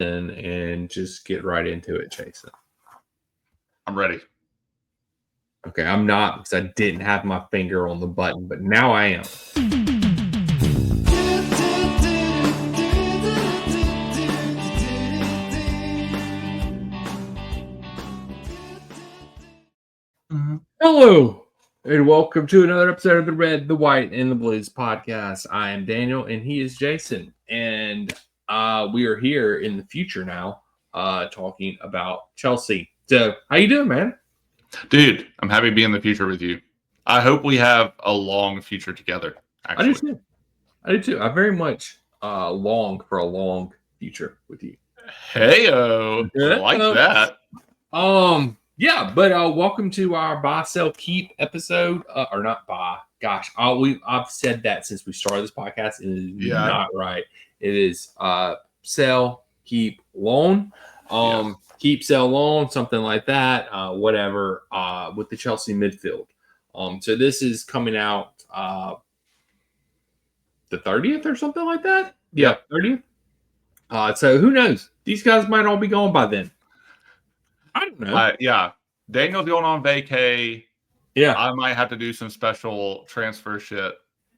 and just get right into it, Jason. I'm ready. Okay, I'm not because I didn't have my finger on the button, but now I am. Hello, and welcome to another episode of the Red, the White, and the Blues podcast. I am Daniel, and he is Jason, and we are here in the future now, talking about Chelsea. So, how you doing, man? Dude, I'm happy to be in the future with you. I hope we have a long future together, actually. I do too. I very much long for a long future with you. Hey-o. I like that. Yeah, but welcome to our buy, sell, keep episode, or not buy. Gosh, I've said that since we started this podcast. It is not right. It is sell, keep, loan. Keep, sell, loan, something like that. Whatever. With the Chelsea midfield. So this is coming out the 30th or something like that. Yeah, 30th. So who knows? These guys might all be gone by then. I don't know. Daniel's going on vacay. Yeah. I might have to do some special transfer shit.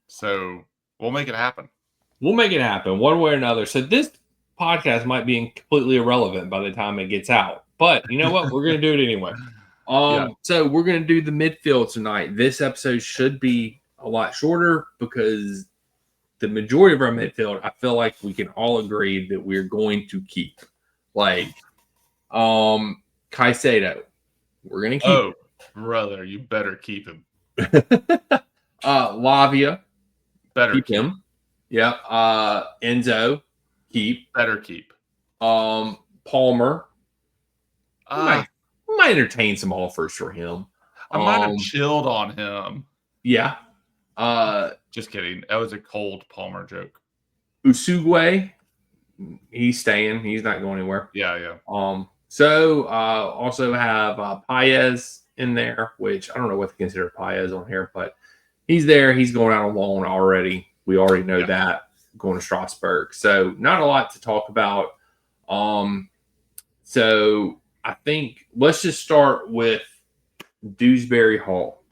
So we'll make it happen. We'll make it happen one way or another. So this podcast might be completely irrelevant by the time it gets out. But you know what? We're going to do it anyway. So we're going to do the midfield tonight. This episode should be a lot shorter because the majority of our midfield, I feel like we can all agree that we're going to keep. Like, Caicedo, we're going to keep. Oh, brother, you better keep him. Lavia, better keep him. Yeah. Enzo, keep. Better keep. Palmer. Might entertain some offers for him. I might have chilled on him. Yeah. Just kidding. That was a cold Palmer joke. Usugwe, he's staying. He's not going anywhere. Yeah. So also have Paez in there, which I don't know what to consider Paez on here, but he's there. He's going out on loan already. We already know that, going to Strasbourg. So not a lot to talk about. So I think let's just start with Dewsbury Hall.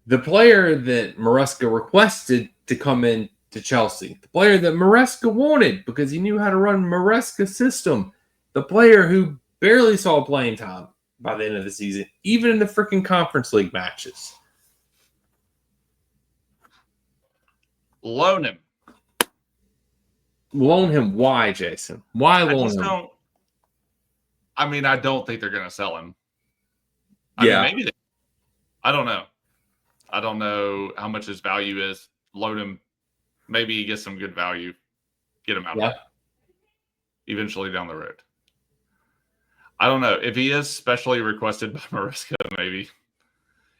The player that Maresca requested to come in to Chelsea. The player that Maresca wanted because he knew how to run Maresca's system. The player who barely saw playing time by the end of the season, even in the freaking Conference League matches. Loan him. Loan him. Why, Jason? Why loan him? I don't think they're going to sell him. Maybe I don't know. I don't know how much his value is. Loan him. Maybe he gets some good value. Get him out of there. Eventually down the road. I don't know. If he is specially requested by Maresca, maybe.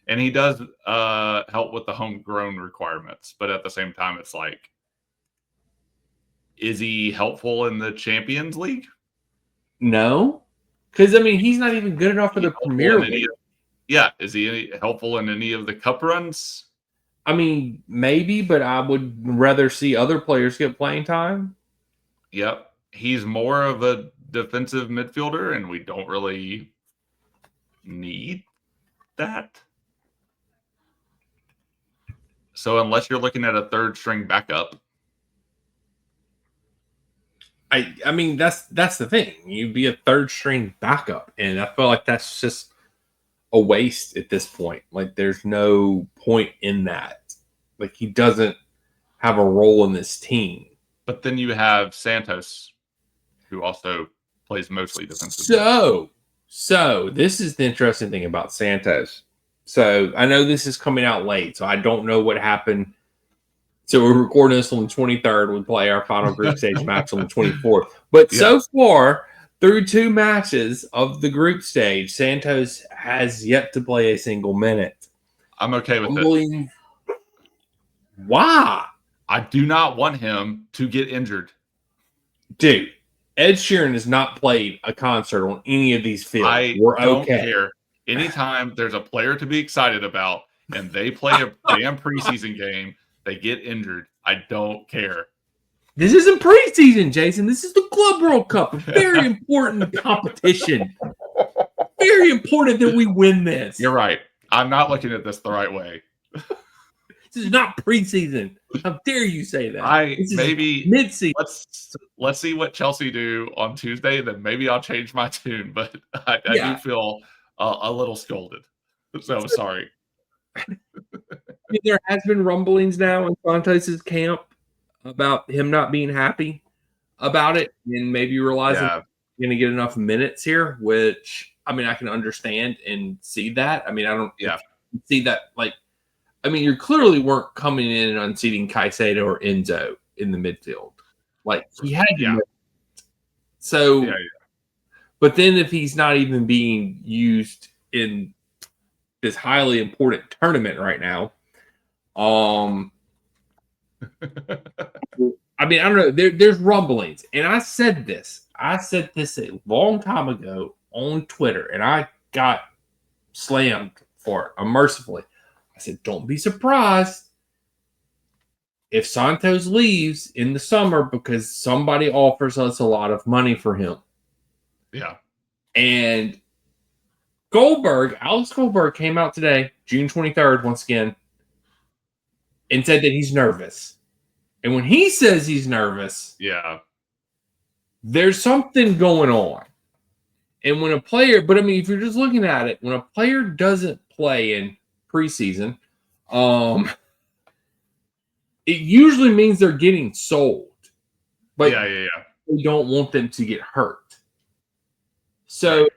And he does help with the homegrown requirements. But at the same time, it's like, is he helpful in the Champions League? No. Because, he's not even good enough for the Premier League. Is he helpful in any of the cup runs? Maybe, but I would rather see other players get playing time. Yep. He's more of a defensive midfielder, and we don't really need that. So unless you're looking at a third string backup. That's the thing. You'd be a third string backup, and I feel like that's just a waste at this point. Like, there's no point in that. Like, he doesn't have a role in this team. But then you have Santos, who also plays mostly defensive. So this is the interesting thing about Santos. So I know this is coming out late, so I don't know what happened. So we're recording this on the 23rd. We play our final group stage match on the 24th. But so far, through 2 matches of the group stage, Santos has yet to play a single minute. I'm okay with it. Why? I do not want him to get injured. Dude, Ed Sheeran has not played a concert on any of these fields. We're don't care. Anytime there's a player to be excited about and they play a damn preseason game, they get injured. I don't care. This isn't preseason, Jason. This is the Club World Cup, a very important competition. Very important that we win this. You're right. I'm not looking at this the right way. This is not preseason. How dare you say that? This maybe mid-season. Let's see what Chelsea do on Tuesday. Then maybe I'll change my tune. But I do feel a little scolded. So I'm sorry. There has been rumblings now in Santos' camp about him not being happy about it, and maybe realizing he's going to get enough minutes here, which I mean I can understand and see that. I mean I don't see that you clearly weren't coming in and unseating Caicedo or Enzo in the midfield. Like he had to so but then if he's not even being used in this highly important tournament right now, I mean, I don't know. There's rumblings, and I said this a long time ago on Twitter, and I got slammed for it unmercifully. I said, don't be surprised if Santos leaves in the summer because somebody offers us a lot of money for him. Yeah. And Alex Goldberg came out today, June 23rd, once again, and said that he's nervous. And when he says he's nervous, there's something going on. And when a player, but I mean, if you're just looking at it, when a player doesn't play in preseason, it usually means they're getting sold. But we don't want them to get hurt. So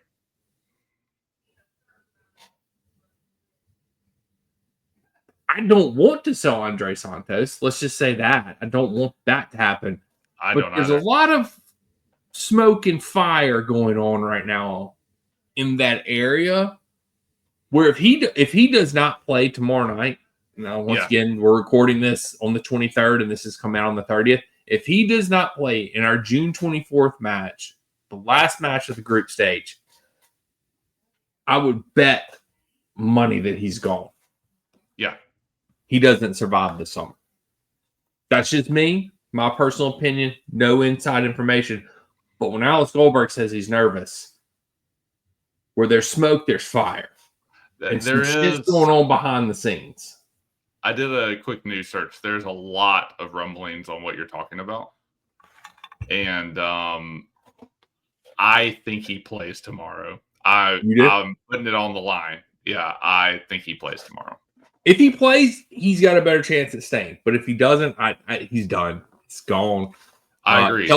I don't want to sell Andre Santos. Let's just say that. I don't want that to happen. But there's a lot of smoke and fire going on right now in that area where if he does not play tomorrow night, once again, we're recording this on the 23rd and this is coming out on the 30th. If he does not play in our June 24th match, the last match of the group stage, I would bet money that he's gone. Yeah. He doesn't survive the summer. That's just me, my personal opinion, no inside information. But when Alex Goldberg says he's nervous, where there's smoke, there's fire. And there is shit going on behind the scenes. I did a quick news search. There's a lot of rumblings on what you're talking about. And I think he plays tomorrow. I'm putting it on the line. Yeah, I think he plays tomorrow. If he plays, he's got a better chance at staying. But if he doesn't, he's done. It's gone. I agree.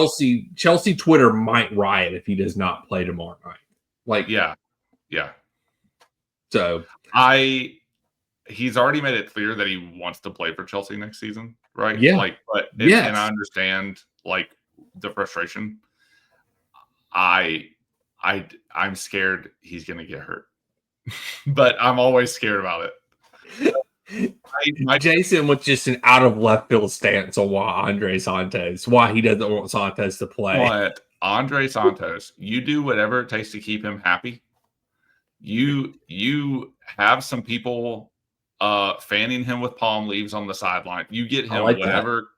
Chelsea Twitter might riot if he does not play tomorrow night. Yeah. So he's already made it clear that he wants to play for Chelsea next season, right? Yeah. And I understand the frustration. I'm scared he's gonna get hurt. But I'm always scared about it. Jason with just an out of left field stance on why he doesn't want Santos to play. But Andre Santos, you do whatever it takes to keep him happy. You have some people fanning him with palm leaves on the sideline. You get him whatever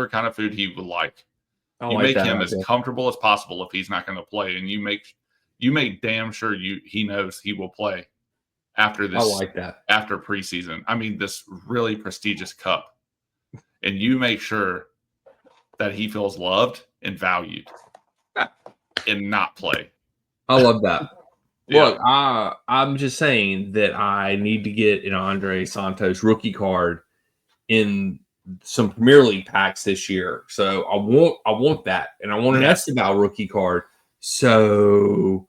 kind of food he would like. You make him as comfortable as possible if he's not going to play, and you make damn sure he knows he will play after this. I like that. After preseason. I mean, this really prestigious cup. And you make sure that he feels loved and valued and not play. I love that. Look, I'm just saying that I need to get an Andre Santos rookie card in some Premier League packs this year. So I want that. And I want an Esteban rookie card. So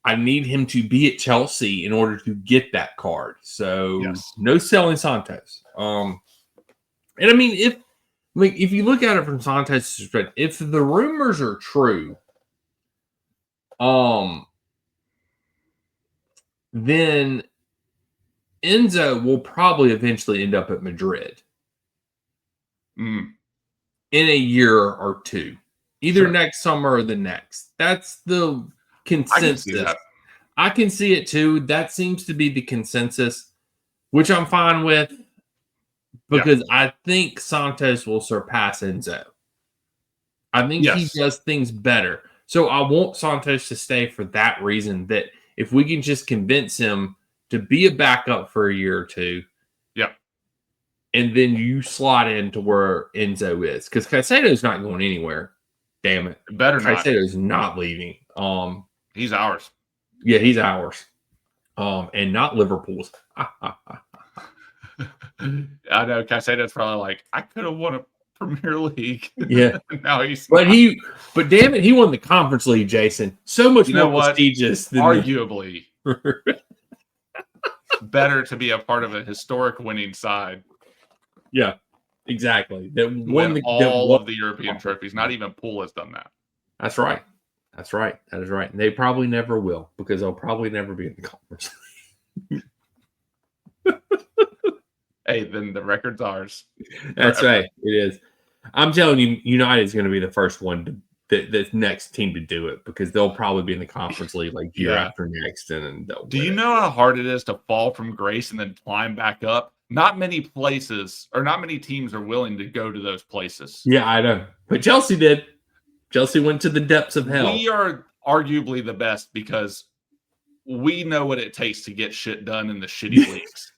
I need him to be at Chelsea in order to get that card. So no selling Santos. And I mean, if you look at it from Santos' perspective, if the rumors are true, then Enzo will probably eventually end up at Madrid in a year or two, either next summer or the next. That's the consensus. I can see it too. That seems to be the consensus, which I'm fine with because I think Santos will surpass Enzo. I think he does things better. So I want Santos to stay for that reason, that if we can just convince him to be a backup for a year or two, and then you slot into where Enzo is, because Caicedo's not going anywhere. Damn it. Better not. Caicedo's not leaving. He's ours. Yeah, he's ours. And not Liverpool's. I know Caicedo's probably like, I could have won a Premier League. Yeah. Now he's but damn it, he won the Conference League, Jason. So much more prestigious than arguably better to be a part of a historic winning side. Yeah, exactly. That won all of the European trophies. Not even Poole has done that. That's right. That is right. And they probably never will, because they'll probably never be in the Conference. Hey, then the record's ours. That's right. It is. I'm telling you, United is going to be the first one the next team to do it, because they'll probably be in the Conference League like year after next. And do you know how hard it is to fall from grace and then climb back up? Not many places, or not many teams, are willing to go to those places. Yeah, I know. But Chelsea did. Chelsea went to the depths of hell. We are arguably the best because we know what it takes to get shit done in the shitty leagues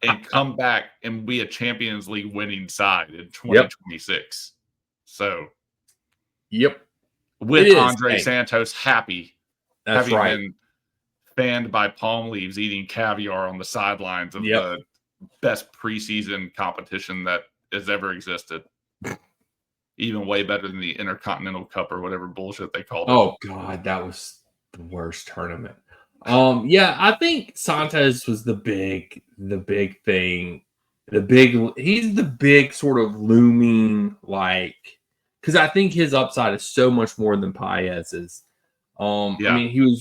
and come back and be a Champions League winning side in 2026. So, with Andre Santos having been fanned by palm leaves, eating caviar on the sidelines of the best preseason competition that has ever existed. Even way better than the Intercontinental Cup or whatever bullshit they called it. Oh God, that was the worst tournament. I think Santos was the big thing. He's the big sort of looming, like, because I think his upside is so much more than Paez's. I mean,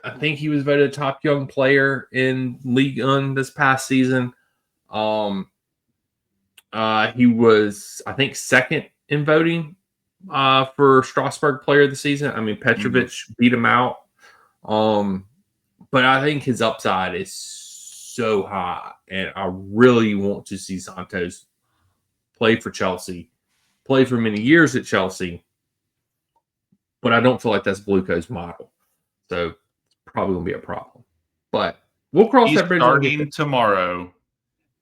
I think he was voted top young player in Ligue 1 this past season. He was, I think, second in voting for Strasbourg Player of the Season. I mean, Petrovic beat him out. But I think his upside is so high, and I really want to see Santos play for Chelsea, play for many years at Chelsea. But I don't feel like that's Blueco's model. So it's probably going to be a problem. But we'll cross that bridge. Starting tomorrow,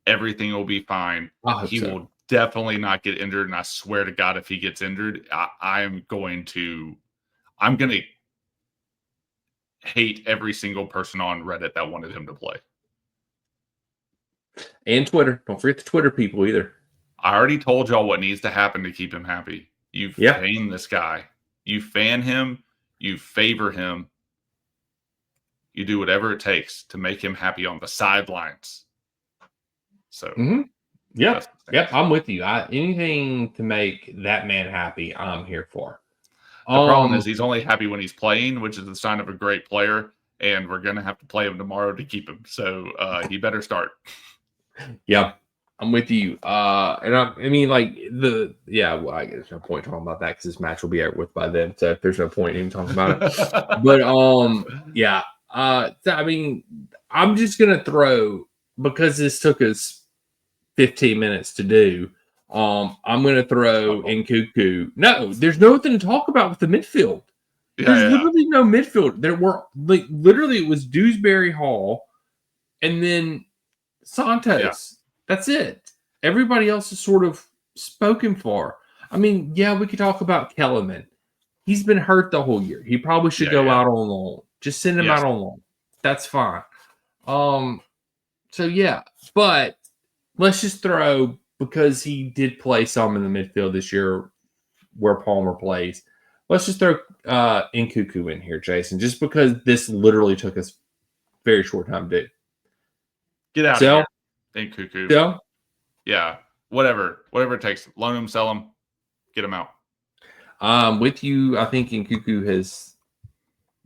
everything will be fine. He will definitely not get injured, and I swear to God, if he gets injured, I'm going to hate every single person on Reddit that wanted him to play. And Twitter. Don't forget the Twitter people either. I already told y'all what needs to happen to keep him happy. You fan this guy. You fan him. You favor him. You do whatever it takes to make him happy on the sidelines. So, I'm with you. Anything to make that man happy, I'm here for. The problem is he's only happy when he's playing, which is the sign of a great player, and we're going to have to play him tomorrow to keep him. So he better start. Yeah, I'm with you. And I mean, like I guess there's no point talking about that because this match will be out with by then. So there's no point even talking about it. But I mean, I'm just gonna throw, because this took us 15 minutes to do. I'm going to throw in Nkunku. No, there's nothing to talk about with the midfield. There's literally no midfield. There were literally it was Dewsbury Hall and then Santos. Yeah. That's it. Everybody else is sort of spoken for. I mean, we could talk about Kellerman. He's been hurt the whole year. He probably should go out on loan. Just send him out on loan. That's fine. But let's just throw, because he did play some in the midfield this year where Palmer plays. Let's just throw Nkunku in here, Jason, just because this literally took us very short time to do. Get out of here, Nkunku. Sell? Yeah, whatever it takes. Loan him, sell him, get him out. With you, I think Nkunku has,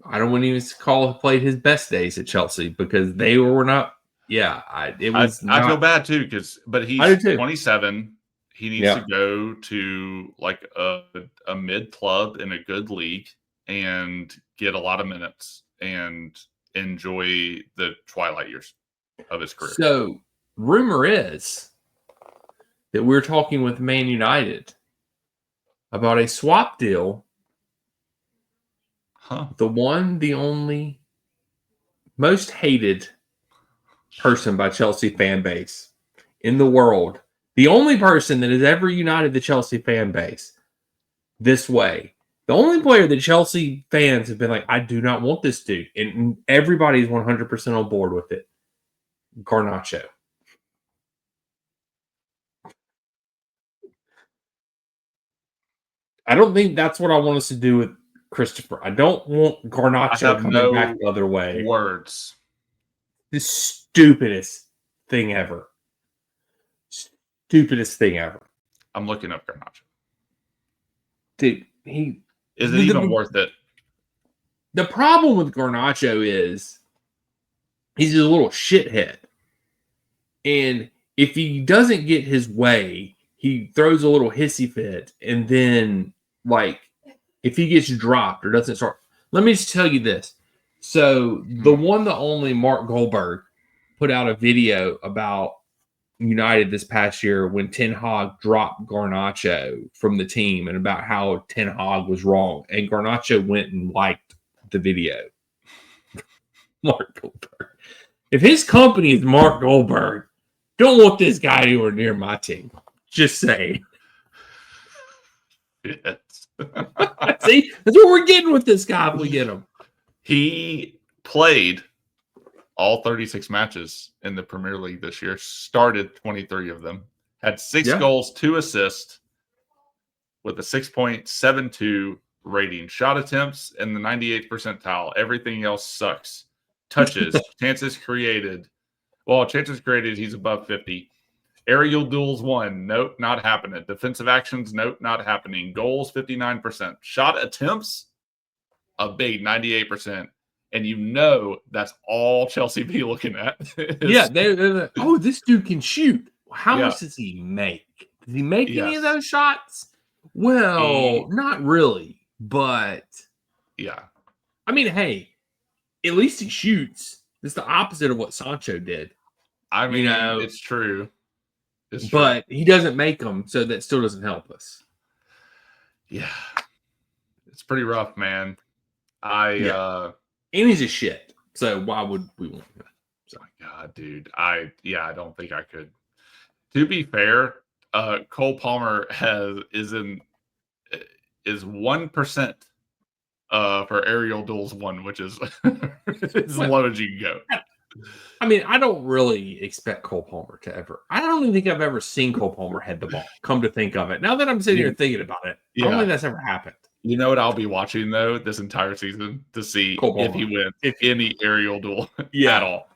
I don't want to even played his best days at Chelsea, because they were not. I feel bad too, but he's 27. He needs to go to like a mid club in a good league and get a lot of minutes and enjoy the twilight years of his career. So, rumor is that we're talking with Man United about a swap deal. Huh. The one, the only, most hated person by Chelsea fan base in the world. The only person that has ever united the Chelsea fan base this way. The only player that Chelsea fans have been like, I do not want this dude. And everybody's 100% on board with it. Garnacho. I don't think that's what I want us to do with Christopher. I don't want Garnacho coming back the other way. Words. The stupidest thing ever. Stupidest thing ever. I'm looking up Garnacho. Dude, is it even worth it? The problem with Garnacho is he's a little shithead. And if he doesn't get his way, he throws a little hissy fit. And then, like, if he gets dropped or doesn't start, let me just tell you this. So, the one, the only Mark Goldberg put out a video about United this past year when Ten Hag dropped Garnacho from the team and about how Ten Hag was wrong. And Garnacho went and liked the video. Mark Goldberg. If his company is Mark Goldberg, don't want this guy anywhere near my team. Just saying. Yes. See, that's what we're getting with this guy if we get him. He played all 36 matches in the Premier League this year, started 23 of them, had 6 goals, 2 assists with a 6.72 rating. Shot attempts in the 98th percentile. Everything else sucks. Touches, chances created. Well, chances created, he's above 50. Aerial duels won. Nope, not happening. Defensive actions, nope, not happening. Goals, 59%. Shot attempts, a big 98%. And you know that's all Chelsea be looking at. Yeah, they're oh, this dude can shoot. How much does he make? Does he make any of those shots? Well, not really, but yeah. I mean, hey, at least he shoots. It's the opposite of what Sancho did. I mean, it's true. But he doesn't make them, so that still doesn't help us. Yeah. It's pretty rough, man. And he's a shit. So why would we want him? So, God, dude. I don't think I could. To be fair, Cole Palmer is 1% for aerial duels won, which is as low as you can go. I mean, I don't really expect Cole Palmer to ever. I don't even think I've ever seen Cole Palmer head the ball. Come to think of it, now that I'm sitting here thinking about it, I don't think that's ever happened. You know what I'll be watching though this entire season to see if he wins any aerial duel at all.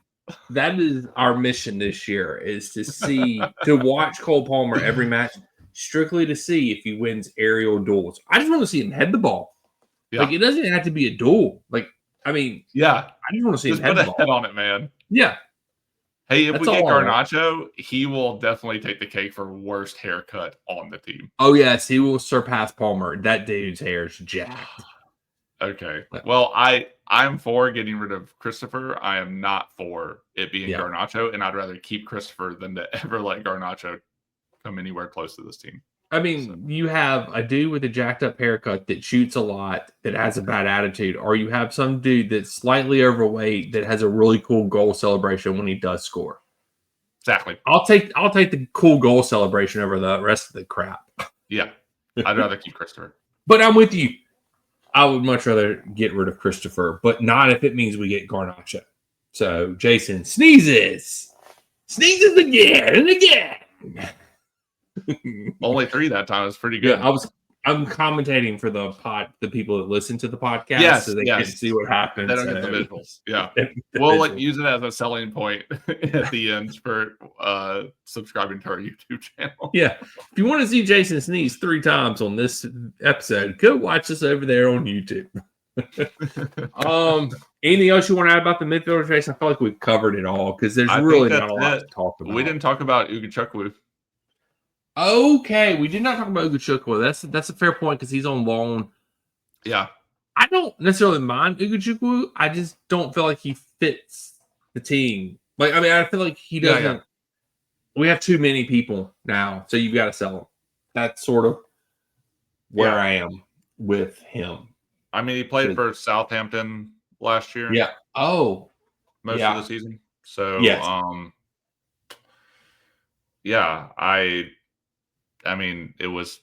That is our mission this year: is to watch Cole Palmer every match, strictly to see if he wins aerial duels. I just want to see him head the ball. Yeah. Like, it doesn't have to be a duel. Like, I mean, I just want to see him head the ball. Head on it, man. Yeah. Hey, if we get Garnacho, he will definitely take the cake for worst haircut on the team. Oh, yes. He will surpass Palmer. That dude's hair is jacked. Okay. Well, I'm for getting rid of Christopher. I am not for it being Garnacho, and I'd rather keep Christopher than to ever let Garnacho come anywhere close to this team. I mean, you have a dude with a jacked up haircut that shoots a lot, that has a bad attitude, or you have some dude that's slightly overweight that has a really cool goal celebration when he does score. Exactly. I'll take the cool goal celebration over the rest of the crap. Yeah. I'd rather keep Christopher. But I'm with you. I would much rather get rid of Christopher, but not if it means we get Garnacho. So Jason sneezes again and again. Only 3 that time. It's pretty good. Yeah, I'm commentating for the people that listen to the podcast, so they can see what happens. They don't get the visuals. Yeah, we'll use it as a selling point at the end for subscribing to our YouTube channel. Yeah, if you want to see Jason sneeze 3 times on this episode, go watch us over there on YouTube. Anything else you want to add about the midfielder, Jason? I feel like we've covered it all because there's really not a lot to talk about. We didn't talk about Ugochukwu. Okay, we did not talk about Ugochukwu. That's a fair point because he's on loan. Yeah. I don't necessarily mind Ugochukwu. I just don't feel like he fits the team. Like, I mean, I feel like he doesn't. Yeah. We have too many people now, so you've got to sell him. That's sort of where I am with him. I mean, he played for Southampton last year. Yeah. Oh, most of the season. So, yes. I mean, it was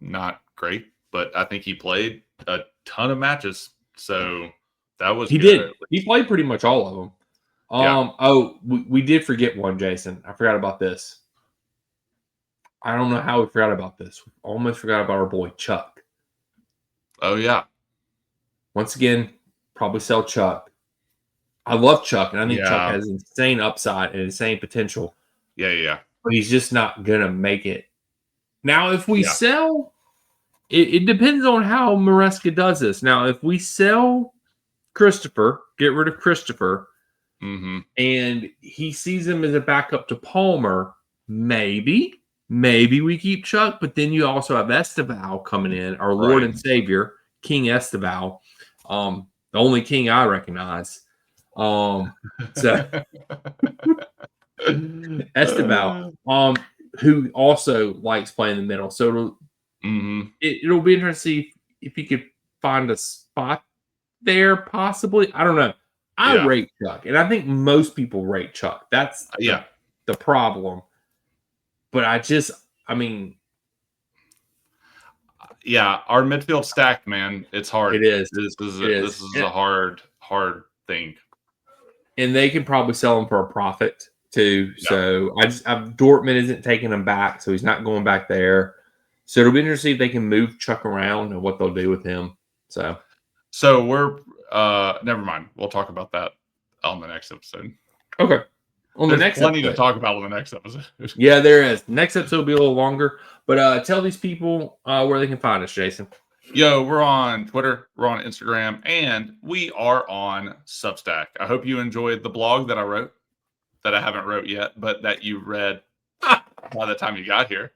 not great, but I think he played a ton of matches. So that was he good. did. He played pretty much all of them. Oh, we did forget one, Jason. I forgot about this. I don't know how we forgot about this. We almost forgot about our boy Chuck. Oh, yeah. Once again, probably sell Chuck. I love Chuck, and I think Chuck has insane upside and insane potential. Yeah. But he's just not going to make it. Now, if we sell, it depends on how Maresca does this. Now, if we sell Christopher, get rid of Christopher, and he sees him as a backup to Palmer, maybe we keep Chuck, but then you also have Esteval coming in, our Lord and Savior, King Esteval, the only king I recognize. So Esteval, who also likes playing the middle. So it'll be interesting to see if he could find a spot there, possibly. I don't know. I rate Chuck, and I think most people rate Chuck. That's the problem. But I mean, our midfield stacked, man. It's hard. It is. This is a hard thing. And they can probably sell him for a profit too. Yeah. So Dortmund isn't taking him back, so he's not going back there. So it'll be interesting if they can move Chuck around and what they'll do with him. So we're never mind. We'll talk about that on the next episode. Okay. There's plenty to talk about on the next episode. Yeah, there is. Next episode will be a little longer. But tell these people where they can find us, Jason. Yo, we're on Twitter, we're on Instagram, and we are on Substack. I hope you enjoyed the blog that I wrote, that I haven't wrote yet, but that you read by the time you got here.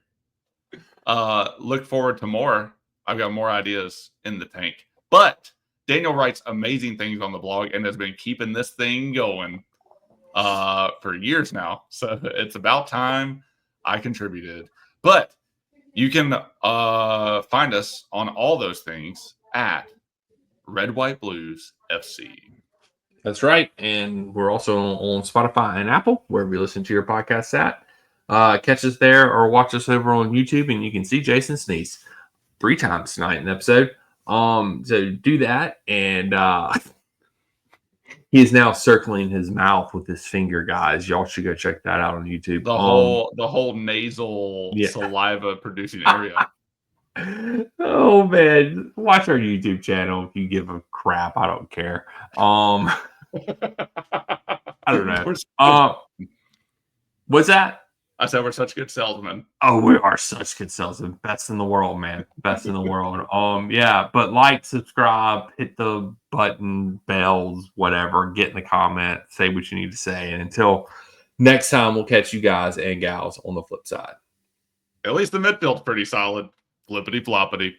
Look forward to more. I've got more ideas in the tank. But Daniel writes amazing things on the blog and has been keeping this thing going for years now. So it's about time I contributed. But you can find us on all those things at Red White Blues FC. That's right. And we're also on Spotify and Apple, wherever you listen to your podcasts at. Catch us there or watch us over on YouTube, and you can see Jason sneeze 3 times tonight in the episode. So do that. And he is now circling his mouth with his finger, guys. Y'all should go check that out on YouTube. The whole nasal saliva producing area. Oh man, watch our YouTube channel if you give a crap. I don't care. I don't know. What's that? I said we're such good salesmen. Oh, we are such good salesmen. Best in the world, man. Best in the world. Yeah, but like, subscribe, hit the button, bells, whatever. Get in the comment, say what you need to say. And until next time, we'll catch you guys and gals on the flip side. At least the midfield's pretty solid. Flippity floppity.